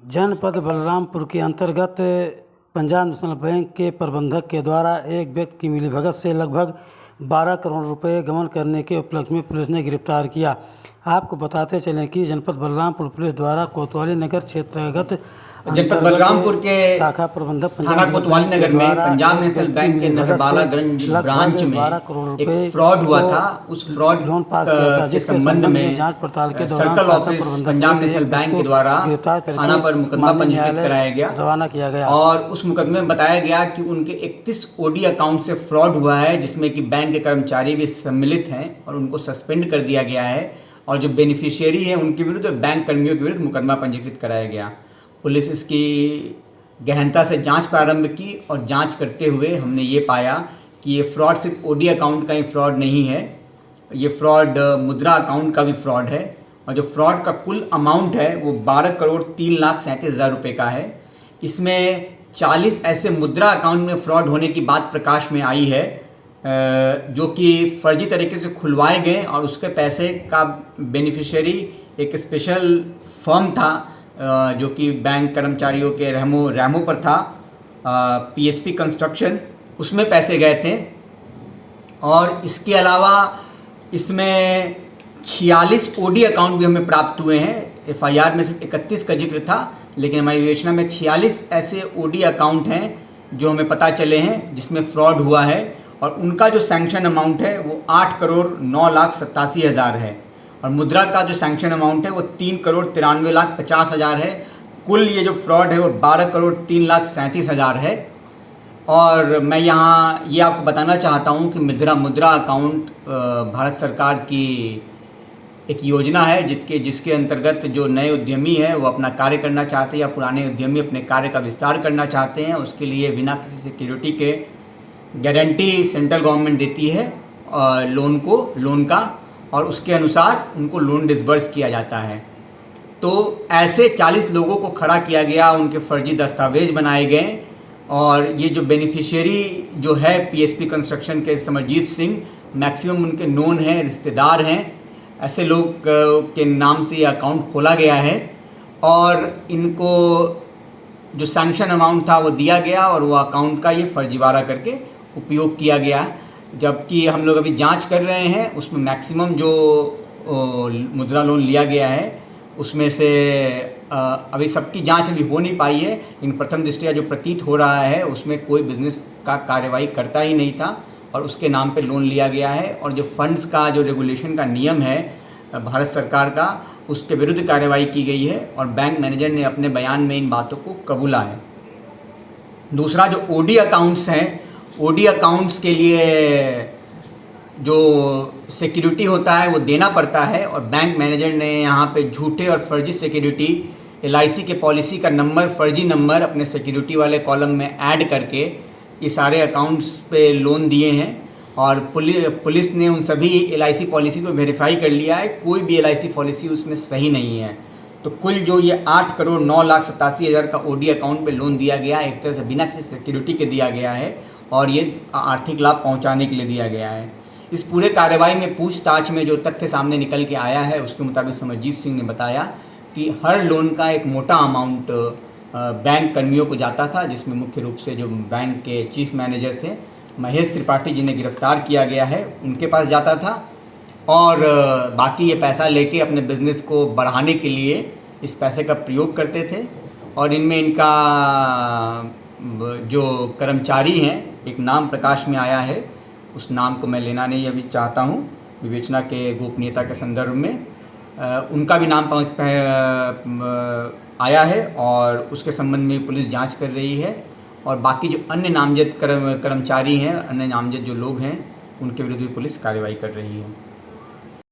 जनपद बलरामपुर के अंतर्गत पंजाब नेशनल बैंक के प्रबंधक के द्वारा एक व्यक्ति की मिलीभगत से लगभग 12 करोड़ रुपए गबन करने के उपलक्ष्य में पुलिस ने गिरफ्तार किया। आपको बताते चलें कि जनपद बलरामपुर पुलिस द्वारा कोतवाली नगर क्षेत्रांतर्गत जनपद बलरामपुर के शाखा प्रबंधक थाना कोतवाली नगर में पंजाब नेशनल बैंक के नगरबालागंज ब्रांच में एक फ्रॉड हुआ था। उस फ्रॉड के संबंध में जांच पड़ताल के दौरान circle office Punjab national bank के द्वारा थाना पर मुकदमा पंजीकृत कराया गया, रवाना किया गया और उस मुकदमे में बताया गया कि उनके 31 ओडी अकाउंट से फ्रॉड हुआ है, जिसमें कि बैंक के कर्मचारी भी सम्मिलित हैं और उनको सस्पेंड कर दिया गया है, और जो बेनिफिशियरी हैं उनके विरुद्ध बैंक कर्मियों के विरुद्ध मुकदमा पंजीकृत कराया गया। पुलिस इसकी गहनता से जांच प्रारंभ की और जांच करते हुए हमने ये पाया कि ये फ्रॉड सिर्फ ओडी अकाउंट का ही फ्रॉड नहीं है, ये फ्रॉड मुद्रा अकाउंट का भी फ्रॉड है, और जो फ्रॉड का कुल अमाउंट है वो 12,03,37,000 रुपये का है। इसमें 40 ऐसे मुद्रा अकाउंट में फ्रॉड होने की बात प्रकाश में आई है, जो कि फर्जी तरीके से खुलवाए गए, और उसके पैसे का बेनिफिशियरी एक स्पेशल फर्म था जो कि बैंक कर्मचारियों के रहमों पर था, पीएसपी कंस्ट्रक्शन, उसमें पैसे गए थे। और इसके अलावा इसमें 46 ओडी अकाउंट भी हमें प्राप्त हुए हैं। एफआईआर में सिर्फ 31 का जिक्र था, लेकिन हमारी विवेचना में 46 ऐसे ओडी अकाउंट हैं जो हमें पता चले हैं जिसमें फ्रॉड हुआ है, और उनका जो सैंक्शन अमाउंट है वो 8,09,87,000 है, और मुद्रा का जो सैंक्शन अमाउंट है वो 3,93,50,000 है। कुल ये जो फ्रॉड है वो 12,03,37,000 है। और मैं यहाँ ये आपको बताना चाहता हूँ कि मुद्रा अकाउंट भारत सरकार की एक योजना है जिसके अंतर्गत जो नए उद्यमी है वो अपना कार्य करना चाहते हैं, या पुराने उद्यमी अपने कार्य का विस्तार करना चाहते हैं, उसके लिए बिना किसी सिक्योरिटी के गारंटी सेंट्रल गवर्नमेंट देती है लोन का, और उसके अनुसार उनको लोन डिसबर्स किया जाता है। तो ऐसे 40 लोगों को खड़ा किया गया, उनके फर्जी दस्तावेज बनाए गए, और ये जो बेनिफिशियरी जो है पीएसपी कंस्ट्रक्शन के समरजीत सिंह, मैक्सिमम उनके नोन हैं, रिश्तेदार हैं, ऐसे लोग के नाम से ये अकाउंट खोला गया है, और इनको जो सैंक्शन अमाउंट था वो दिया गया, और वो अकाउंट का ये फर्जीवाड़ा करके उपयोग किया गया। जबकि हम लोग अभी जांच कर रहे हैं, उसमें मैक्सिमम जो मुद्रा लोन लिया गया है उसमें से अभी सबकी जांच अभी हो नहीं पाई है, इन प्रथम दृष्टया जो प्रतीत हो रहा है उसमें कोई बिजनेस का कार्यवाही करता ही नहीं था और उसके नाम पे लोन लिया गया है, और जो फंड्स का जो रेगुलेशन का नियम है भारत सरकार का, उसके विरुद्ध कार्यवाही की गई है, और बैंक मैनेजर ने अपने बयान में इन बातों को कबूला है। दूसरा, जो ओडी अकाउंट्स हैं, ओडी अकाउंट्स के लिए जो सिक्योरिटी होता है वो देना पड़ता है, और बैंक मैनेजर ने यहाँ पे झूठे और फर्जी सिक्योरिटी, एलआईसी के पॉलिसी का नंबर, फर्जी नंबर अपने सिक्योरिटी वाले कॉलम में ऐड करके ये सारे अकाउंट्स पे लोन दिए हैं, और पुलिस ने उन सभी एलआईसी पॉलिसी को वेरीफाई कर लिया है, कोई भी एलआईसी पॉलिसी उसमें सही नहीं है। तो कुल जो ये 8,09,87,000 का ओडी अकाउंट पे लोन दिया गया, एक तरह से बिना किसी सिक्योरिटी के दिया गया है, और ये आर्थिक लाभ पहुंचाने के लिए दिया गया है। इस पूरे कार्रवाई में पूछताछ में जो तथ्य सामने निकल के आया है उसके मुताबिक समरजीत सिंह ने बताया कि हर लोन का एक मोटा अमाउंट बैंक कर्मियों को जाता था, जिसमें मुख्य रूप से जो बैंक के चीफ मैनेजर थे महेश त्रिपाठी, जिन्हें गिरफ्तार किया गया है, उनके पास जाता था, और बाकी ये पैसा लेके अपने बिजनेस को बढ़ाने के लिए इस पैसे का प्रयोग करते थे। और इनमें इनका जो कर्मचारी हैं, एक नाम प्रकाश में आया है, उस नाम को मैं लेना नहीं अभी चाहता हूँ विवेचना के गोपनीयता के संदर्भ में, उनका भी नाम आया है, और उसके संबंध में पुलिस जांच कर रही है, और बाकी जो अन्य नामजद कर्मचारी हैं, अन्य नामजद जो लोग हैं, उनके विरुद्ध भी पुलिस कार्रवाई कर रही है।